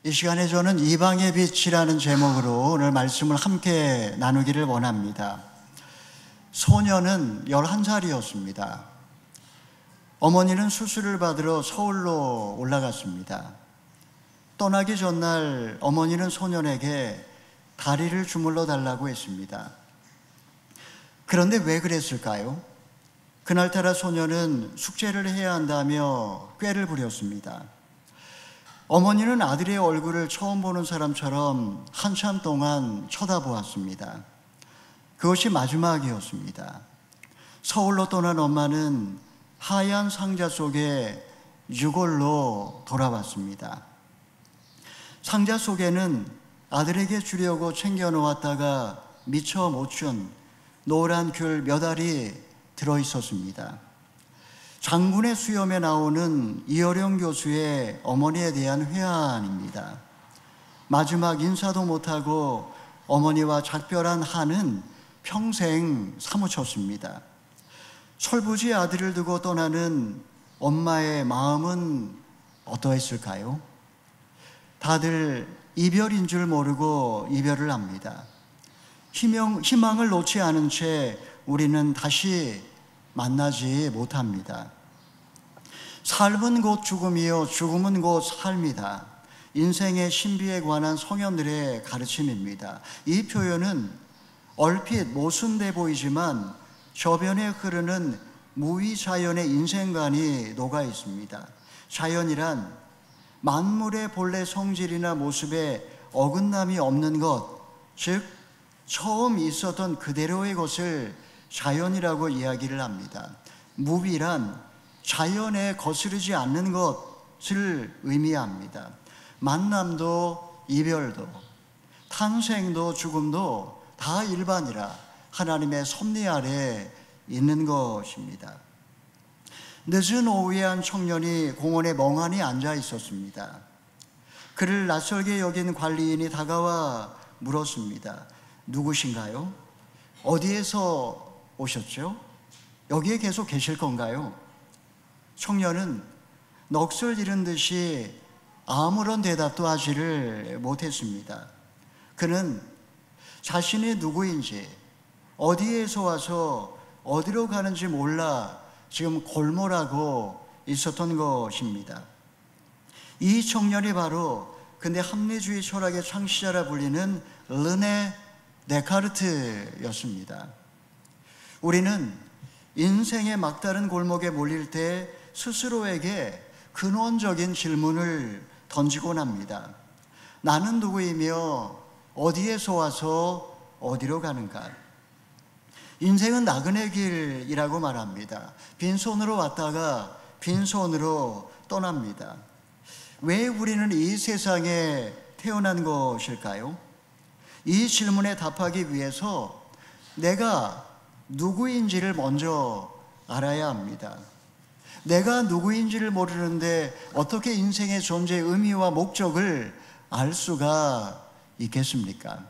이 시간에 저는 이방의 빛이라는 제목으로 오늘 말씀을 함께 나누기를 원합니다. 소녀는 11살이었습니다. 어머니는 수술을 받으러 서울로 올라갔습니다. 떠나기 전날 어머니는 소년에게 다리를 주물러 달라고 했습니다. 그런데 왜 그랬을까요? 그날따라 소녀는 숙제를 해야 한다며 꾀를 부렸습니다. 어머니는 아들의 얼굴을 처음 보는 사람처럼 한참 동안 쳐다보았습니다. 그것이 마지막이었습니다. 서울로 떠난 엄마는 하얀 상자 속에 유골로 돌아왔습니다. 상자 속에는 아들에게 주려고 챙겨놓았다가 미처 못 준 노란 귤 몇 알이 들어있었습니다. 장군의 수염에 나오는 이어령 교수의 어머니에 대한 회한입니다. 마지막 인사도 못하고 어머니와 작별한 한은 평생 사무쳤습니다. 철부지 아들을 두고 떠나는 엄마의 마음은 어떠했을까요? 다들 이별인 줄 모르고 이별을 합니다. 희망을 놓지 않은 채 우리는 다시 만나지 못합니다. 삶은 곧 죽음이요 죽음은 곧 삶이다. 인생의 신비에 관한 성현들의 가르침입니다. 이 표현은 얼핏 모순돼 보이지만 저변에 흐르는 무위자연의 인생관이 녹아 있습니다. 자연이란 만물의 본래 성질이나 모습에 어긋남이 없는 것, 즉 처음 있었던 그대로의 것을 자연이라고 이야기를 합니다. 무위란 자연에 거스르지 않는 것을 의미합니다. 만남도 이별도 탄생도 죽음도 다 일반이라 하나님의 섭리 아래 있는 것입니다. 늦은 오후에 한 청년이 공원에 멍하니 앉아 있었습니다. 그를 낯설게 여긴 관리인이 다가와 물었습니다. 누구신가요? 어디에서 오셨죠? 여기에 계속 계실 건가요? 청년은 넋을 잃은 듯이 아무런 대답도 하지를 못했습니다. 그는 자신이 누구인지, 어디에서 와서 어디로 가는지 몰라 지금 골몰하고 있었던 것입니다. 이 청년이 바로 근대 합리주의 철학의 창시자라 불리는 르네 데카르트였습니다. 우리는 인생의 막다른 골목에 몰릴 때 스스로에게 근원적인 질문을 던지곤 합니다. 나는 누구이며 어디에서 와서 어디로 가는가? 인생은 나그네 길이라고 말합니다. 빈손으로 왔다가 빈손으로 떠납니다. 왜 우리는 이 세상에 태어난 것일까요? 이 질문에 답하기 위해서 내가 누구인지를 먼저 알아야 합니다. 내가 누구인지를 모르는데 어떻게 인생의 존재의 의미와 목적을 알 수가 있겠습니까?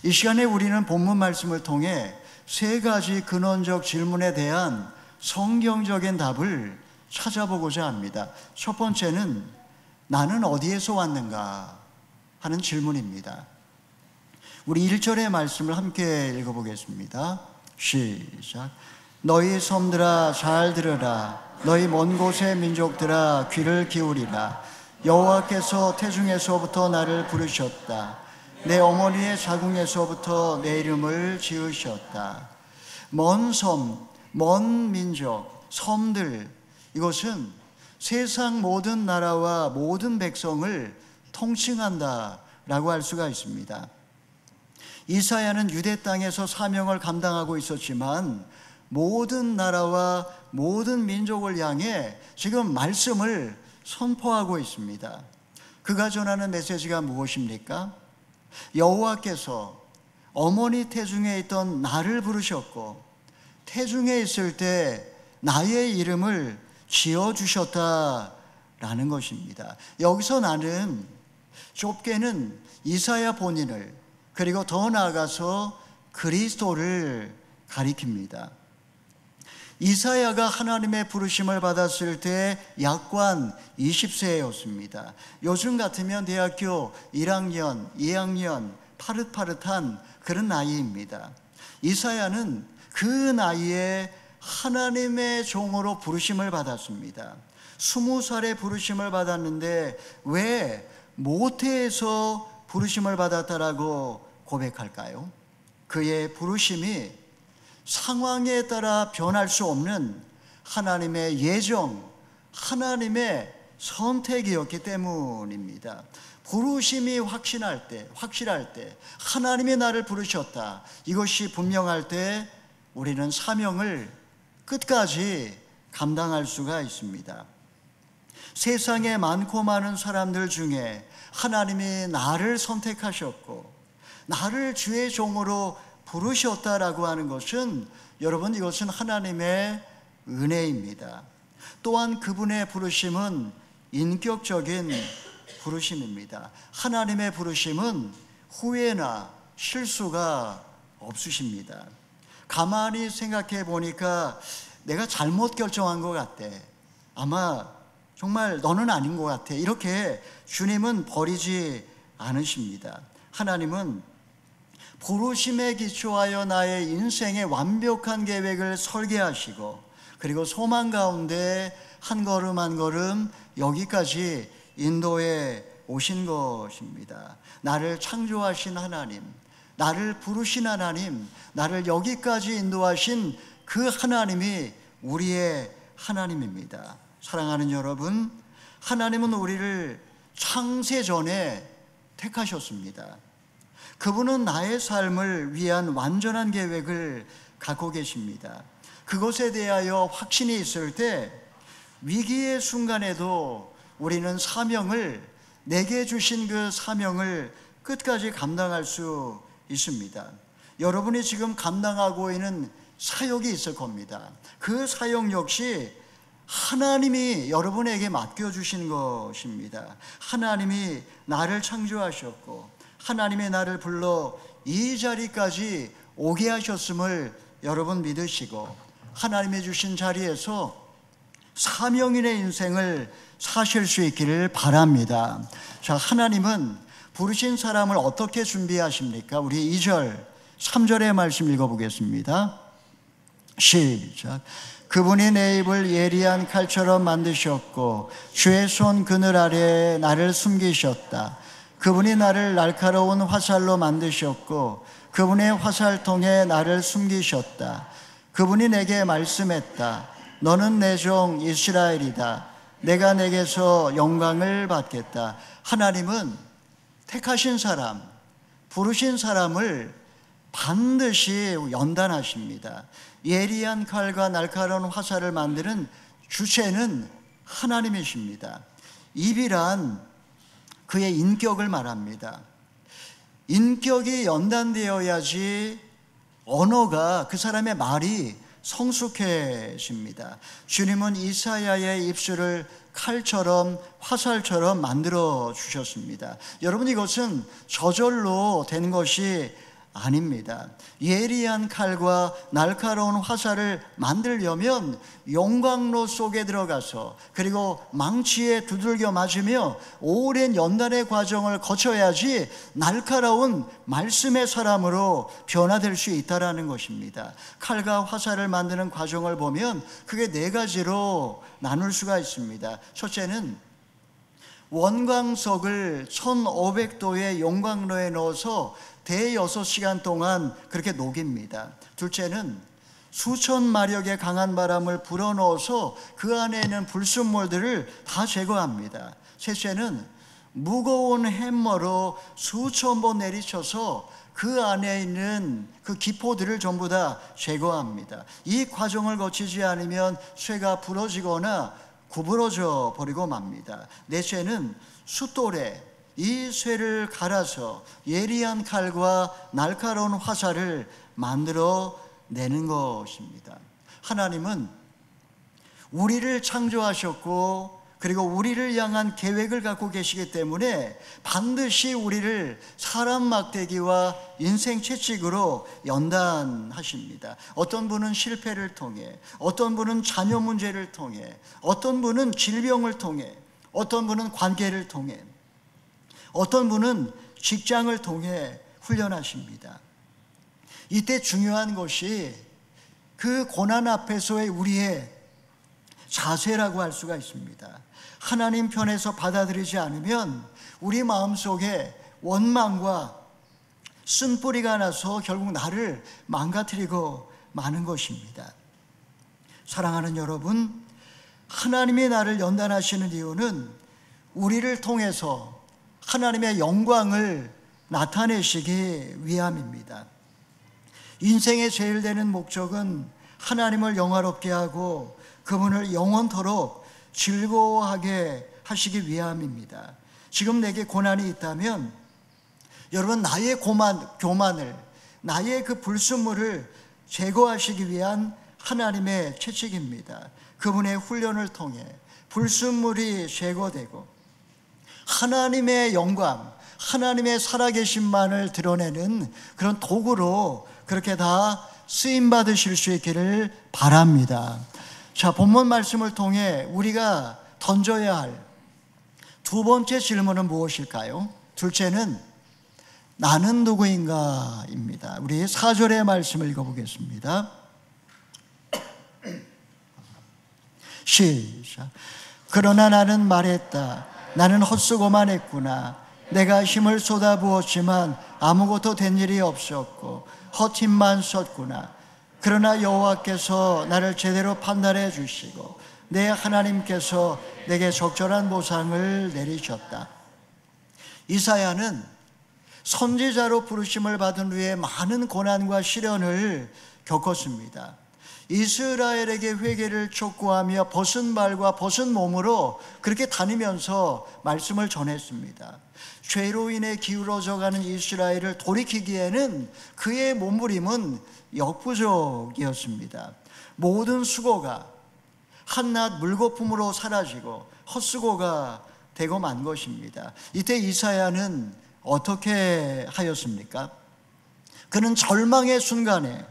이 시간에 우리는 본문 말씀을 통해 세 가지 근원적 질문에 대한 성경적인 답을 찾아보고자 합니다. 첫 번째는 나는 어디에서 왔는가 하는 질문입니다. 우리 1절의 말씀을 함께 읽어보겠습니다. 시작. 너희 섬들아 잘 들으라. 너희 먼 곳의 민족들아 귀를 기울이라. 여호와께서 태중에서부터 나를 부르셨다. 내 어머니의 자궁에서부터 내 이름을 지으셨다. 먼 섬, 먼 민족, 섬들, 이것은 세상 모든 나라와 모든 백성을 통칭한다라고 할 수가 있습니다. 이사야는 유대 땅에서 사명을 감당하고 있었지만 모든 나라와 모든 민족을 향해 지금 말씀을 선포하고 있습니다. 그가 전하는 메시지가 무엇입니까? 여호와께서 어머니 태중에 있던 나를 부르셨고 태중에 있을 때 나의 이름을 지어주셨다라는 것입니다. 여기서 나는 좁게는 이사야 본인을 그리고 더 나아가서 그리스도를 가리킵니다. 이사야가 하나님의 부르심을 받았을 때 약관 20세였습니다. 요즘 같으면 대학교 1학년, 2학년 파릇파릇한 그런 나이입니다. 이사야는 그 나이에 하나님의 종으로 부르심을 받았습니다. 20살에 부르심을 받았는데 왜 모태에서 부르심을 받았다라고 고백할까요? 그의 부르심이 상황에 따라 변할 수 없는 하나님의 예정, 하나님의 선택이었기 때문입니다. 부르심이 확실할 때, 하나님이 나를 부르셨다, 이것이 분명할 때 우리는 사명을 끝까지 감당할 수가 있습니다. 세상에 많고 많은 사람들 중에 하나님이 나를 선택하셨고 나를 주의 종으로 부르셨다라고 하는 것은, 여러분, 이것은 하나님의 은혜입니다. 또한 그분의 부르심은 인격적인 부르심입니다. 하나님의 부르심은 후회나 실수가 없으십니다. 가만히 생각해 보니까 내가 잘못 결정한 것 같대, 아마 정말 너는 아닌 것 같아, 이렇게 주님은 버리지 않으십니다. 하나님은 부르심에 기초하여 나의 인생의 완벽한 계획을 설계하시고, 그리고 소망 가운데 한 걸음 한 걸음 여기까지 인도해 오신 것입니다. 나를 창조하신 하나님, 나를 부르신 하나님, 나를 여기까지 인도하신 그 하나님이 우리의 하나님입니다. 사랑하는 여러분, 하나님은 우리를 창세 전에 택하셨습니다. 그분은 나의 삶을 위한 완전한 계획을 갖고 계십니다. 그것에 대하여 확신이 있을 때 위기의 순간에도 우리는 사명을, 내게 주신 그 사명을 끝까지 감당할 수 있습니다. 여러분이 지금 감당하고 있는 사역이 있을 겁니다. 그 사역 역시 하나님이 여러분에게 맡겨주신 것입니다. 하나님이 나를 창조하셨고 하나님이 나를 불러 이 자리까지 오게 하셨음을 여러분 믿으시고, 하나님이 주신 자리에서 사명인의 인생을 사실 수 있기를 바랍니다. 자, 하나님은 부르신 사람을 어떻게 준비하십니까? 우리 2절, 3절의 말씀 읽어보겠습니다. 시작. 그분이 내 입을 예리한 칼처럼 만드셨고 주의 손 그늘 아래에 나를 숨기셨다. 그분이 나를 날카로운 화살로 만드셨고 그분의 화살통에 나를 숨기셨다. 그분이 내게 말씀했다. 너는 내 종 이스라엘이다. 내가 내게서 영광을 받겠다. 하나님은 택하신 사람, 부르신 사람을 반드시 연단하십니다. 예리한 칼과 날카로운 화살을 만드는 주체는 하나님이십니다. 입이란 그의 인격을 말합니다. 인격이 연단되어야지 언어가, 그 사람의 말이 성숙해집니다. 주님은 이사야의 입술을 칼처럼 화살처럼 만들어 주셨습니다. 여러분, 이것은 저절로 된 것이 아닙니다. 예리한 칼과 날카로운 화살을 만들려면 용광로 속에 들어가서, 그리고 망치에 두들겨 맞으며 오랜 연단의 과정을 거쳐야지 날카로운 말씀의 사람으로 변화될 수 있다는 것입니다. 칼과 화살을 만드는 과정을 보면 그게 네 가지로 나눌 수가 있습니다. 첫째는 원광석을 1500도의 용광로에 넣어서 대여섯 시간 동안 그렇게 녹입니다. 둘째는 수천 마력의 강한 바람을 불어넣어서 그 안에 있는 불순물들을 다 제거합니다. 셋째는 무거운 햄머로 수천 번 내리쳐서 그 안에 있는 그 기포들을 전부 다 제거합니다. 이 과정을 거치지 않으면 쇠가 부러지거나 구부러져 버리고 맙니다. 넷째는 숫돌에 이 쇠를 갈아서 예리한 칼과 날카로운 화살을 만들어 내는 것입니다. 하나님은 우리를 창조하셨고 그리고 우리를 향한 계획을 갖고 계시기 때문에 반드시 우리를 사람 막대기와 인생 채찍으로 연단하십니다. 어떤 분은 실패를 통해, 어떤 분은 자녀 문제를 통해, 어떤 분은 질병을 통해, 어떤 분은 관계를 통해, 어떤 분은 직장을 통해 훈련하십니다. 이때 중요한 것이 그 고난 앞에서의 우리의 자세라고 할 수가 있습니다. 하나님 편에서 받아들이지 않으면 우리 마음속에 원망과 쓴뿌리가 나서 결국 나를 망가뜨리고 마는 것입니다. 사랑하는 여러분, 하나님이 나를 연단하시는 이유는 우리를 통해서 하나님의 영광을 나타내시기 위함입니다. 인생의 제일 되는 목적은 하나님을 영화롭게 하고 그분을 영원토록 즐거워하게 하시기 위함입니다. 지금 내게 고난이 있다면 여러분, 나의 교만을, 나의 그 불순물을 제거하시기 위한 하나님의 채찍입니다. 그분의 훈련을 통해 불순물이 제거되고 하나님의 영광, 하나님의 살아계신만을 드러내는 그런 도구로 그렇게 다 쓰임받으실 수 있기를 바랍니다. 자, 본문 말씀을 통해 우리가 던져야 할 두 번째 질문은 무엇일까요? 둘째는 나는 누구인가 입니다. 우리 4절의 말씀을 읽어보겠습니다. 시작. 그러나 나는 말했다. 나는 헛수고만 했구나. 내가 힘을 쏟아부었지만 아무것도 된 일이 없었고 헛힘만 썼구나. 그러나 여호와께서 나를 제대로 판단해 주시고 내 하나님께서 내게 적절한 보상을 내리셨다. 이사야는 선지자로 부르심을 받은 후에 많은 고난과 시련을 겪었습니다. 이스라엘에게 회개를 촉구하며 벗은 발과 벗은 몸으로 그렇게 다니면서 말씀을 전했습니다. 죄로 인해 기울어져가는 이스라엘을 돌이키기에는 그의 몸부림은 역부족이었습니다. 모든 수고가 한낱 물거품으로 사라지고 헛수고가 되고 만 것입니다. 이때 이사야는 어떻게 하였습니까? 그는 절망의 순간에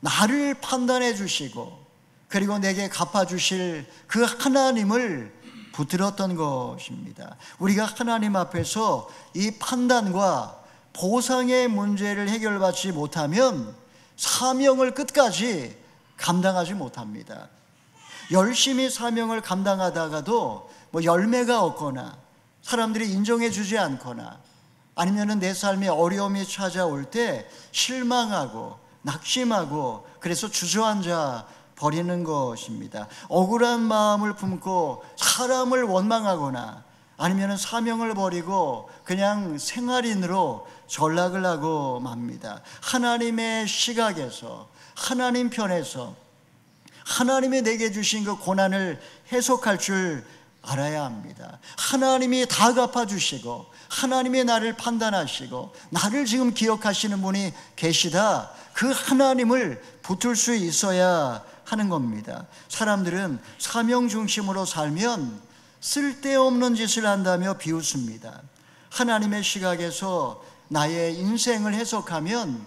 나를 판단해 주시고 그리고 내게 갚아주실 그 하나님을 붙들었던 것입니다. 우리가 하나님 앞에서 이 판단과 보상의 문제를 해결받지 못하면 사명을 끝까지 감당하지 못합니다. 열심히 사명을 감당하다가도 열매가 없거나 사람들이 인정해 주지 않거나 아니면 내 삶에 어려움이 찾아올 때 실망하고 낙심하고 그래서 주저앉아 버리는 것입니다. 억울한 마음을 품고 사람을 원망하거나 아니면 사명을 버리고 그냥 생활인으로 전락을 하고 맙니다. 하나님의 시각에서, 하나님 편에서 하나님이 내게 주신 그 고난을 해석할 줄 알아야 합니다. 하나님이 다 갚아주시고 하나님이 나를 판단하시고 나를 지금 기억하시는 분이 계시다. 그 하나님을 붙들 수 있어야 하는 겁니다. 사람들은 사명 중심으로 살면 쓸데없는 짓을 한다며 비웃습니다. 하나님의 시각에서 나의 인생을 해석하면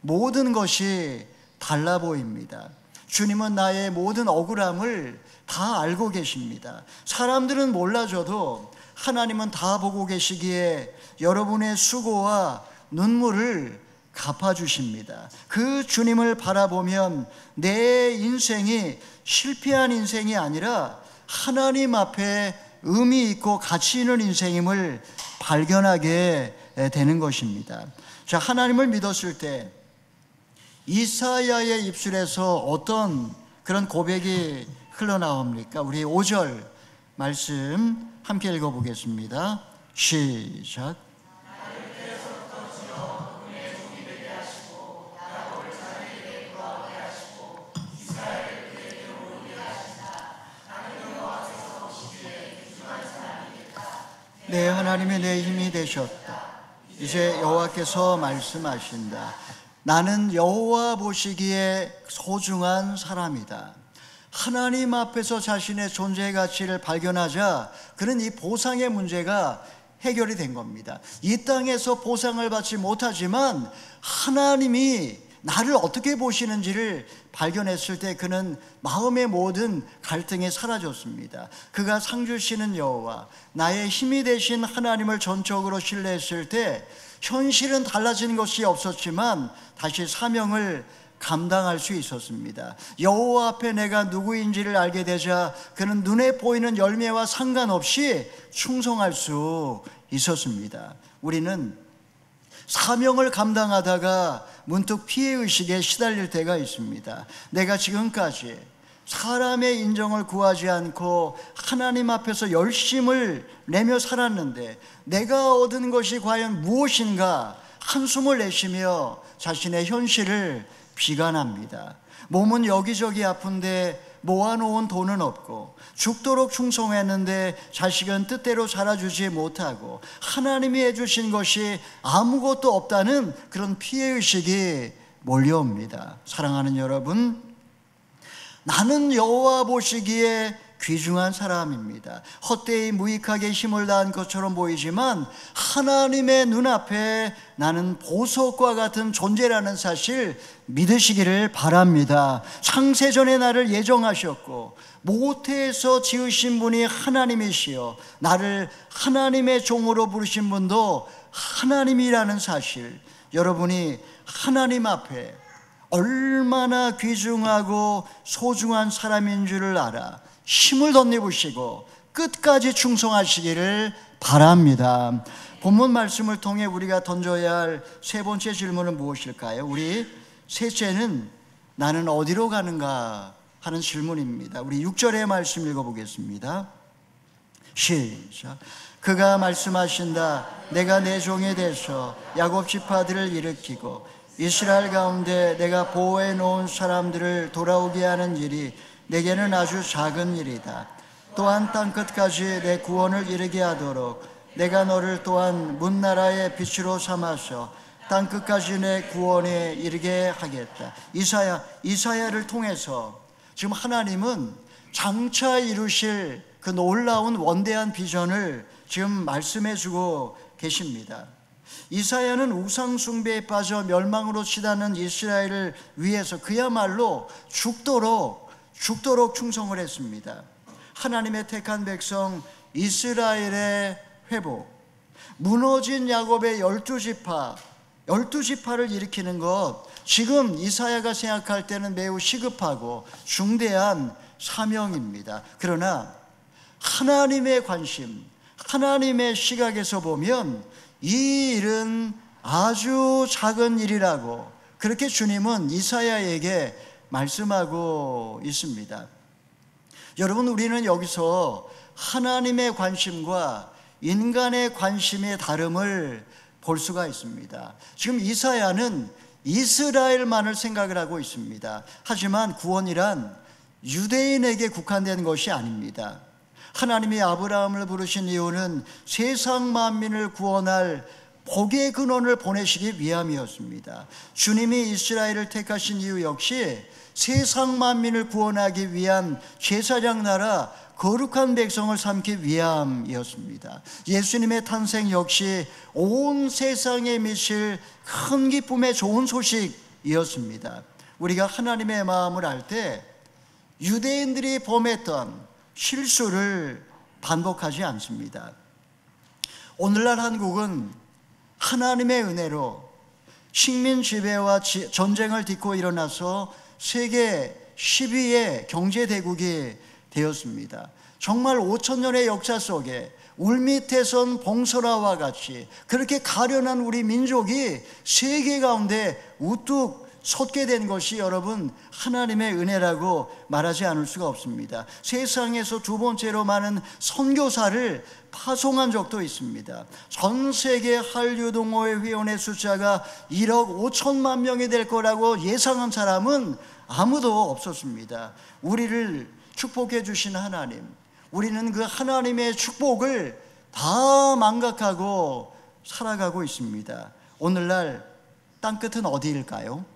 모든 것이 달라 보입니다. 주님은 나의 모든 억울함을 다 알고 계십니다. 사람들은 몰라줘도 하나님은 다 보고 계시기에 여러분의 수고와 눈물을 갚아주십니다. 그 주님을 바라보면 내 인생이 실패한 인생이 아니라 하나님 앞에 의미 있고 가치 있는 인생임을 발견하게 되는 것입니다. 자, 하나님을 믿었을 때 이사야의 입술에서 어떤 그런 고백이 흘러나옵니까? 우리 5절 말씀 함께 읽어보겠습니다. 시작. 네, 하나님이 내 힘이 되셨다. 이제 여호와께서 말씀하신다. 나는 여호와 보시기에 소중한 사람이다. 하나님 앞에서 자신의 존재의 가치를 발견하자 그는 이 보상의 문제가 해결이 된 겁니다. 이 땅에서 보상을 받지 못하지만 하나님이 나를 어떻게 보시는지를 발견했을 때 그는 마음의 모든 갈등이 사라졌습니다. 그가 상 주시는 여호와, 나의 힘이 되신 하나님을 전적으로 신뢰했을 때 현실은 달라진 것이 없었지만 다시 사명을 감당할 수 있었습니다. 여호와 앞에 내가 누구인지를 알게 되자 그는 눈에 보이는 열매와 상관없이 충성할 수 있었습니다. 우리는 사명을 감당하다가 문득 피해의식에 시달릴 때가 있습니다. 내가 지금까지 사람의 인정을 구하지 않고 하나님 앞에서 열심을 내며 살았는데 내가 얻은 것이 과연 무엇인가 한숨을 내쉬며 자신의 현실을 비관합니다. 몸은 여기저기 아픈데 모아놓은 돈은 없고 죽도록 충성했는데 자식은 뜻대로 자라주지 못하고 하나님이 해주신 것이 아무것도 없다는 그런 피해의식이 몰려옵니다. 사랑하는 여러분, 나는 여호와 보시기에 귀중한 사람입니다. 헛되이 무익하게 힘을 다한 것처럼 보이지만 하나님의 눈앞에 나는 보석과 같은 존재라는 사실 믿으시기를 바랍니다. 창세전에 나를 예정하셨고 모태에서 지으신 분이 하나님이시여 나를 하나님의 종으로 부르신 분도 하나님이라는 사실, 여러분이 하나님 앞에 얼마나 귀중하고 소중한 사람인 줄을 알아 힘을 덧입으시고 끝까지 충성하시기를 바랍니다. 본문 말씀을 통해 우리가 던져야 할 세 번째 질문은 무엇일까요? 우리 셋째는 나는 어디로 가는가 하는 질문입니다. 우리 6절의 말씀 읽어보겠습니다. 시작. 그가 말씀하신다. 내가 내 종에 대해서 야곱 지파들을 일으키고 이스라엘 가운데 내가 보호해 놓은 사람들을 돌아오게 하는 일이 내게는 아주 작은 일이다. 또한 땅끝까지 내 구원을 이르게 하도록 내가 너를 또한 문나라의 빛으로 삼아서 땅끝까지 내 구원에 이르게 하겠다. 이사야를 통해서 지금 하나님은 장차 이루실 그 놀라운 원대한 비전을 지금 말씀해 주고 계십니다. 이사야는 우상 숭배에 빠져 멸망으로 치닫는 이스라엘을 위해서 그야말로 죽도록 충성을 했습니다. 하나님의 택한 백성 이스라엘의 회복, 무너진 야곱의 12지파를 일으키는 것, 지금 이사야가 생각할 때는 매우 시급하고 중대한 사명입니다. 그러나 하나님의 관심, 하나님의 시각에서 보면 이 일은 아주 작은 일이라고 그렇게 주님은 이사야에게 말씀하고 있습니다. 여러분, 우리는 여기서 하나님의 관심과 인간의 관심의 다름을 볼 수가 있습니다. 지금 이사야는 이스라엘만을 생각을 하고 있습니다. 하지만 구원이란 유대인에게 국한된 것이 아닙니다. 하나님이 아브라함을 부르신 이유는 세상 만민을 구원할 복의 근원을 보내시기 위함이었습니다. 주님이 이스라엘을 택하신 이유 역시 세상 만민을 구원하기 위한 제사장 나라 거룩한 백성을 삼기 위함이었습니다. 예수님의 탄생 역시 온 세상에 미칠 큰 기쁨의 좋은 소식이었습니다. 우리가 하나님의 마음을 알 때 유대인들이 범했던 실수를 반복하지 않습니다. 오늘날 한국은 하나님의 은혜로 식민 지배와 전쟁을 딛고 일어나서 세계 10위의 경제대국이 되었습니다. 정말 5,000년의 역사 속에 울밑에선 봉소라와 같이 그렇게 가련한 우리 민족이 세계 가운데 우뚝 솟게 된 것이 여러분 하나님의 은혜라고 말하지 않을 수가 없습니다. 세상에서 두 번째로 많은 선교사를 파송한 적도 있습니다. 전 세계 한류 동호회 회원의 숫자가 1억 5천만 명이 될 거라고 예상한 사람은 아무도 없었습니다. 우리를 축복해 주신 하나님, 우리는 그 하나님의 축복을 다 망각하고 살아가고 있습니다. 오늘날 땅끝은 어디일까요?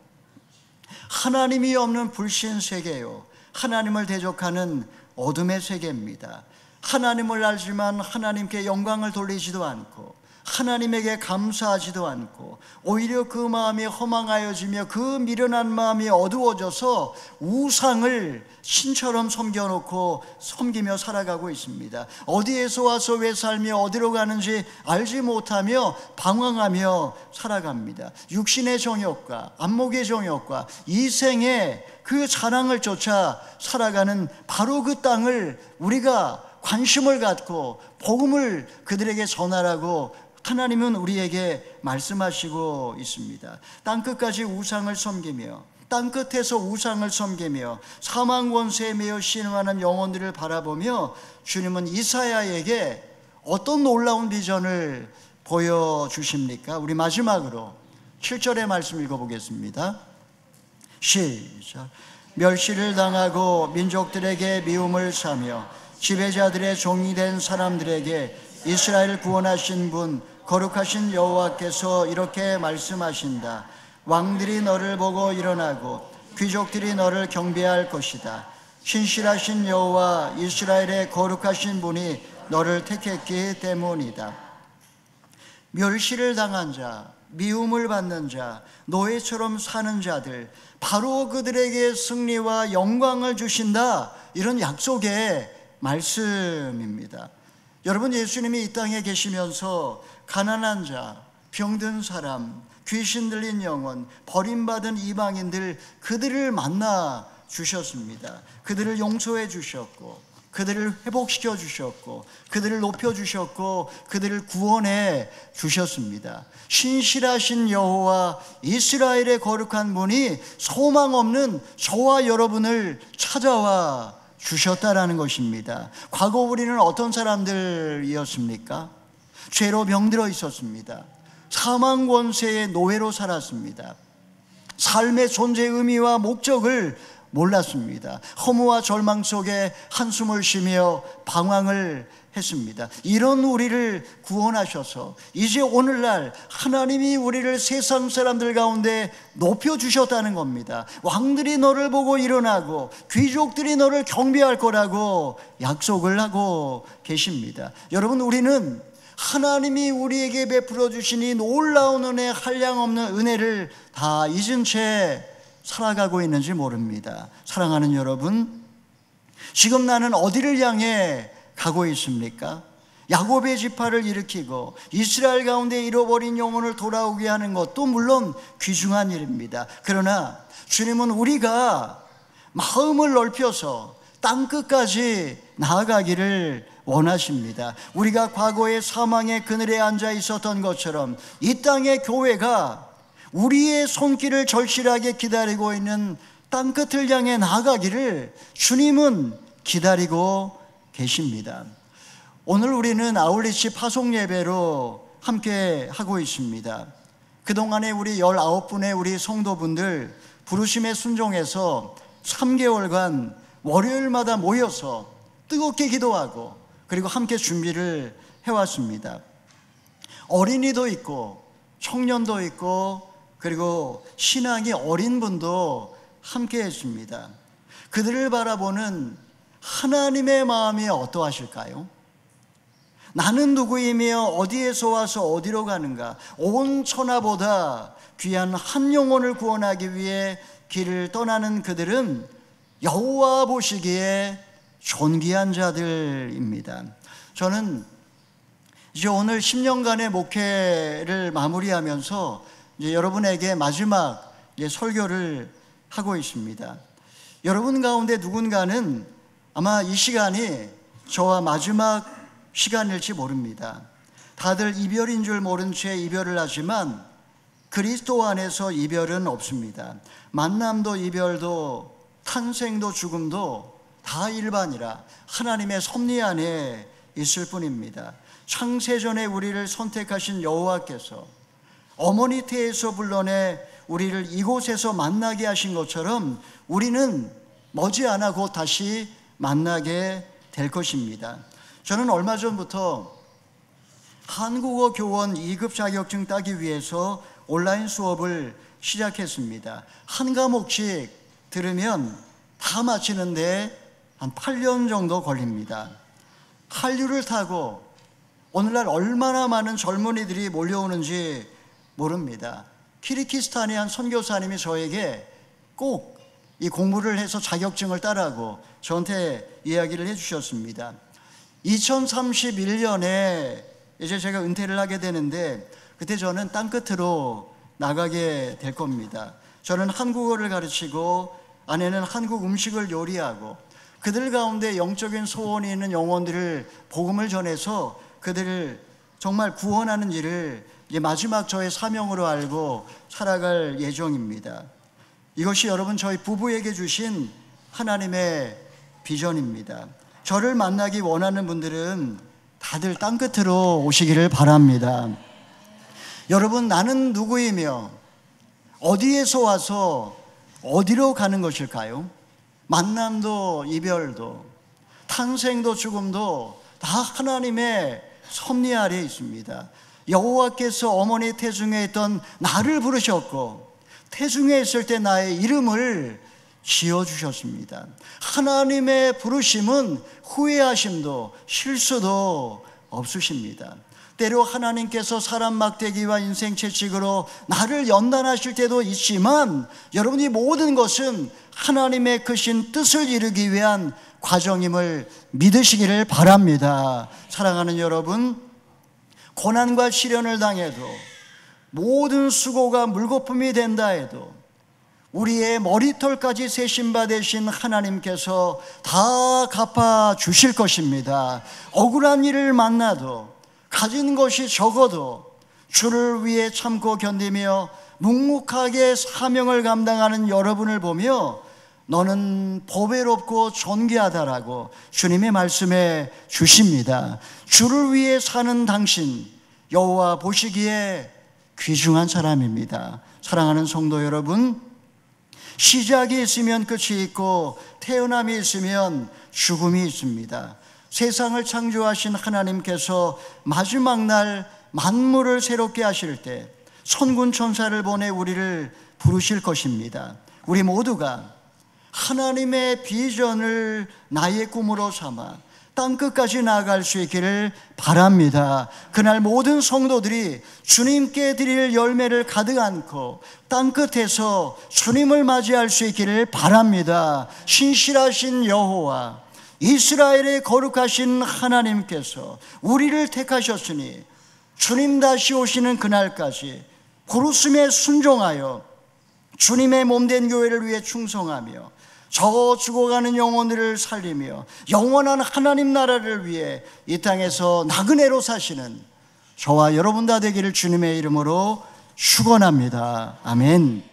하나님이 없는 불신 세계요, 하나님을 대적하는 어둠의 세계입니다. 하나님을 알지만 하나님께 영광을 돌리지도 않고 하나님에게 감사하지도 않고 오히려 그 마음이 허망하여지며 그 미련한 마음이 어두워져서 우상을 신처럼 섬겨놓고 섬기며 살아가고 있습니다. 어디에서 와서 왜 살며 어디로 가는지 알지 못하며 방황하며 살아갑니다. 육신의 정욕과 안목의 정욕과 이생의 그 자랑을 쫓아 살아가는 바로 그 땅을 우리가 관심을 갖고 복음을 그들에게 전하라고 하나님은 우리에게 말씀하시고 있습니다. 땅끝까지 우상을 섬기며 땅끝에서 우상을 섬기며 사망 권세에 매여 신음하는 영혼들을 바라보며 주님은 이사야에게 어떤 놀라운 비전을 보여주십니까? 우리 마지막으로 7절의 말씀 읽어보겠습니다. 시작. 멸시를 당하고 민족들에게 미움을 사며 지배자들의 종이 된 사람들에게 이스라엘을 구원하신 분 거룩하신 여호와께서 이렇게 말씀하신다. 왕들이 너를 보고 일어나고 귀족들이 너를 경배할 것이다. 신실하신 여호와 이스라엘의 거룩하신 분이 너를 택했기 때문이다. 멸시를 당한 자, 미움을 받는 자, 노예처럼 사는 자들, 바로 그들에게 승리와 영광을 주신다. 이런 약속의 말씀입니다. 여러분, 예수님이 이 땅에 계시면서 가난한 자, 병든 사람, 귀신 들린 영혼, 버림받은 이방인들, 그들을 만나 주셨습니다. 그들을 용서해 주셨고 그들을 회복시켜 주셨고 그들을 높여 주셨고 그들을 구원해 주셨습니다. 신실하신 여호와 이스라엘의 거룩한 분이 소망 없는 저와 여러분을 찾아와 주셨다라는 것입니다. 과거 우리는 어떤 사람들이었습니까? 죄로 병들어 있었습니다. 사망 권세의 노예로 살았습니다. 삶의 존재 의미와 목적을 몰랐습니다. 허무와 절망 속에 한숨을 쉬며 방황을 했습니다. 이런 우리를 구원하셔서 이제 오늘날 하나님이 우리를 세상 사람들 가운데 높여주셨다는 겁니다. 왕들이 너를 보고 일어나고 귀족들이 너를 경배할 거라고 약속을 하고 계십니다. 여러분, 우리는 하나님이 우리에게 베풀어 주신 이 놀라운 은혜, 한량없는 은혜를 다 잊은 채 살아가고 있는지 모릅니다. 사랑하는 여러분, 지금 나는 어디를 향해 가고 있습니까? 야곱의 지파를 일으키고 이스라엘 가운데 잃어버린 영혼을 돌아오게 하는 것도 물론 귀중한 일입니다. 그러나 주님은 우리가 마음을 넓혀서 땅끝까지 나아가기를 원하십니다. 우리가 과거의 사망의 그늘에 앉아 있었던 것처럼 이 땅의 교회가 우리의 손길을 절실하게 기다리고 있는 땅끝을 향해 나아가기를 주님은 기다리고 계십니다. 오늘 우리는 아울리치 파송 예배로 함께 하고 있습니다. 그동안에 우리 19분의 우리 성도분들 부르심에 순종해서 3개월간 월요일마다 모여서 뜨겁게 기도하고 그리고 함께 준비를 해왔습니다. 어린이도 있고 청년도 있고 그리고 신앙이 어린 분도 함께 했습니다. 그들을 바라보는 하나님의 마음이 어떠하실까요? 나는 누구이며 어디에서 와서 어디로 가는가? 온 천하보다 귀한 한 영혼을 구원하기 위해 길을 떠나는 그들은 여호와 보시기에 존귀한 자들입니다. 저는 이제 오늘 10년간의 목회를 마무리하면서 이제 여러분에게 마지막 설교를 하고 있습니다. 여러분 가운데 누군가는 아마 이 시간이 저와 마지막 시간일지 모릅니다. 다들 이별인 줄 모른 채 이별을 하지만 그리스도 안에서 이별은 없습니다. 만남도 이별도 탄생도 죽음도 다 일반이라 하나님의 섭리 안에 있을 뿐입니다. 창세전에 우리를 선택하신 여호와께서 어머니 태에서 불러내 우리를 이곳에서 만나게 하신 것처럼 우리는 머지않아 곧 다시 만나게 될 것입니다. 저는 얼마 전부터 한국어 교원 2급 자격증 따기 위해서 온라인 수업을 시작했습니다. 한 과목씩 들으면 다 마치는데 한 8년 정도 걸립니다. 한류를 타고 오늘날 얼마나 많은 젊은이들이 몰려오는지 모릅니다. 키르기스탄의 한 선교사님이 저에게 꼭 이 공부를 해서 자격증을 따라고 저한테 이야기를 해주셨습니다. 2031년에 이제 제가 은퇴를 하게 되는데 그때 저는 땅끝으로 나가게 될 겁니다. 저는 한국어를 가르치고 아내는 한국 음식을 요리하고 그들 가운데 영적인 소원이 있는 영혼들을 복음을 전해서 그들을 정말 구원하는 일을 이제 마지막 저의 사명으로 알고 살아갈 예정입니다. 이것이 여러분 저희 부부에게 주신 하나님의 비전입니다. 저를 만나기 원하는 분들은 다들 땅끝으로 오시기를 바랍니다. 여러분, 나는 누구이며 어디에서 와서 어디로 가는 것일까요? 만남도 이별도 탄생도 죽음도 다 하나님의 섭리 아래에 있습니다. 여호와께서 어머니 태중에 있던 나를 부르셨고 태중에 있을 때 나의 이름을 지어주셨습니다. 하나님의 부르심은 후회하심도 실수도 없으십니다. 때로 하나님께서 사람 막대기와 인생 채찍으로 나를 연단하실 때도 있지만 여러분이 모든 것은 하나님의 크신 뜻을 이루기 위한 과정임을 믿으시기를 바랍니다. 사랑하는 여러분, 고난과 시련을 당해도 모든 수고가 물거품이 된다 해도 우리의 머리털까지 세신 바 되신 하나님께서 다 갚아 주실 것입니다. 억울한 일을 만나도 가진 것이 적어도 주를 위해 참고 견디며 묵묵하게 사명을 감당하는 여러분을 보며 너는 보배롭고 존귀하다라고 주님의 말씀에 주십니다. 주를 위해 사는 당신 여호와 보시기에 귀중한 사람입니다. 사랑하는 성도 여러분, 시작이 있으면 끝이 있고 태어남이 있으면 죽음이 있습니다. 세상을 창조하신 하나님께서 마지막 날 만물을 새롭게 하실 때 천군 천사를 보내 우리를 부르실 것입니다. 우리 모두가 하나님의 비전을 나의 꿈으로 삼아 땅끝까지 나아갈 수 있기를 바랍니다. 그날 모든 성도들이 주님께 드릴 열매를 가득 안고 땅끝에서 주님을 맞이할 수 있기를 바랍니다. 신실하신 여호와 이스라엘의 거룩하신 하나님께서 우리를 택하셨으니 주님 다시 오시는 그날까지 부르심에 순종하여 주님의 몸된 교회를 위해 충성하며 저 죽어가는 영혼들을 살리며 영원한 하나님 나라를 위해 이 땅에서 나그네로 사시는 저와 여러분 다 되기를 주님의 이름으로 축원합니다. 아멘.